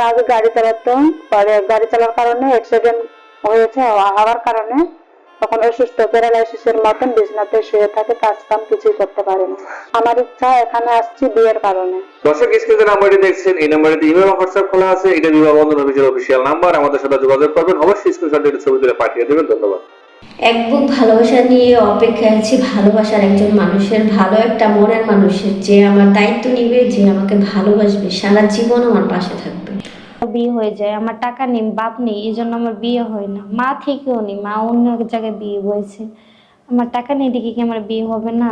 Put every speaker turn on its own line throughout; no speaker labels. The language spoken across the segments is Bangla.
আগে গাড়ি চালাতো, পরে গাড়ি চালার কারণে অ্যাক্সিডেন্ট হয়েছে, হওয়ার কারণে তখন অসুস্থ প্যারালাইসিসের মতন বিছানাতে শুয়ে থাকে, কাজ কাম কিছুই করতে পারে না। আমার ইচ্ছা এখানে আসছি বিয়ের কারণে।
দর্শক স্ক্রিনে নাম্বারটি দেখছেন, এই নাম্বারটিতে ইমেল ও হোয়াটসঅ্যাপ খোলা আছে। এটা বিবাহ বন্ধন অফিসিয়াল নাম্বার। আমাদের সাথে যোগাযোগ করবেন, অবশ্যই স্ক্রিনশট দিয়ে ছবি তুলে পাঠিয়ে দেবেন। ধন্যবাদ।
এক বুক ভালোবাসা নিয়ে অপেক্ষায় আছি, ভালোবাসার একজন মানুষের, ভালো একটা মনের মানুষের, যে আমার দায়িত্ব নিবে, যে আমাকে ভালোবাসবে, সারা জীবন আমার পাশে থাকবে।
বিয়ে হয়ে যায়, আমার টাকা নেই, বাপ নেই, এই জন্য আমার বিয়ে হয় না। মা থেকেও নেই, মা অন্য এক জায়গায় বিয়ে হয়েছে। আমার টাকা নেই দেখে কি আমার বিয়ে হবে না?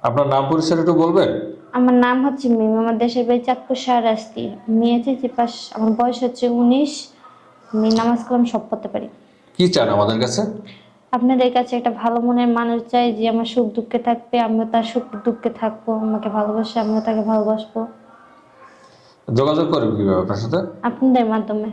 আপনার নাম পরিচয় একটু বলবেন?
আমার নাম হচ্ছে মিম, আমার দেশের বাড়ি চাঁদপুর শাহরাস্তি, মেয়ে চিচিপাস, আমার বয়স হচ্ছে 19। আমি নামাজ কালাম সব পড়তে পারি।
কি চান আমাদের কাছে?
আপনাদের কাছে একটা ভালো মনের মানুষ চাই, যে আমার সুখ দুঃখে থাকবে, আমিও তার সুখ দুঃখে থাকবো, আমাকে ভালোবাসে, আমিও তাকে ভালোবাসবো।
যোগাযোগ করবেন কিভাবে আপনার সাথে?
আপনাদের মাধ্যমে।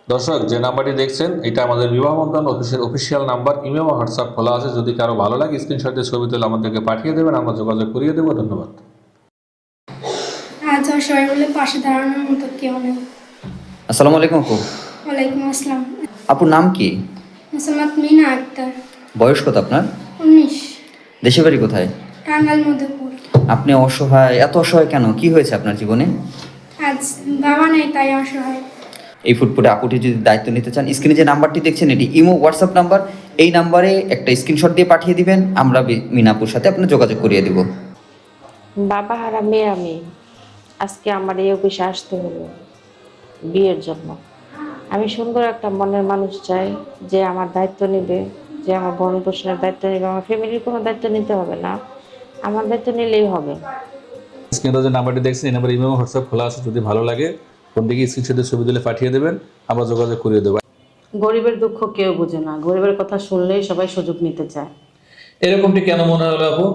দর্শক, যে নাম্বারটি দেখছেন এটা আমাদের বিবাহ বন্ধন অফিসিয়াল নাম্বার। ইমেল ও হোয়াটসঅ্যাপ খোলা আছে। যদি কারো ভালো লাগে স্ক্রিনশট দিয়ে ছবি তুলে আমাদেরকে পাঠিয়ে দেবেন, আমরা যোগাযোগ করিয়ে দেবো। ধন্যবাদ।
আজ অসহায় বলে পাশে দাঁড়ানোর মতো কেউ নেই।
আসসালামু আলাইকুম আপু।
ওয়ালাইকুম আসসালাম।
আপুর নাম কি?
মোসাম্মদ মিনা আক্তার।
বয়স কত আপনার?
19।
দেশের বাড়ি কোথায়?
টাঙ্গাইল মধুপুর।
আপনি অসহায়, এত অসহায় কেন? কি হয়েছে আপনার জীবনে?
আজ বাবা নেই তাই অসহায়।
এই ফুটফুটে আপুটি যদি দায়িত্ব নিতে চান, স্ক্রিনে যে নাম্বারটি দেখছেন এটি ইমো হোয়াটসঅ্যাপ নাম্বার। এই নাম্বারে একটা স্ক্রিনশট দিয়ে পাঠিয়ে দিবেন, আমরা মিনাপুর সাথে আপনার যোগাযোগ করিয়ে দেব।
বাবা হারা মেয়ে আমি, আজকে আমার এই অফিসে আসতে হলো বিয়ের জন্য। আমি সুন্দর একটা মনের মানুষ চাই, যে আমার দায়িত্ব নেবে, যে আমার ভরণ পোষণের দায়িত্ব নেবে। আমার ফ্যামিলির কোনো দায়িত্ব নিতে হবে না, আমার দায়িত্ব নিলেই হবে।
স্ক্রিনে যে নাম্বারটি দেখছেন এই নাম্বারে ইমেল ও হোয়াটসঅ্যাপ খোলা আছে। যদি ভালো লাগে ফোন থেকে স্ক্রিনশট দিয়ে ছবি তুলে পাঠিয়ে দেবেন, আমরা যোগাযোগ করিয়ে দেবো।
গরিবের দুঃখ কেউ বোঝে না, গরিবের কথা শুনলেই সবাই সুযোগ নিতে চায়।
এরকমটি কেন মনে হলো আপু?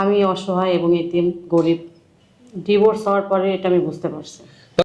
আমি অসহায় এবং এতিম, গরিব। ডিভোর্স হওয়ার পরে এটা আমি বুঝতে পারছি।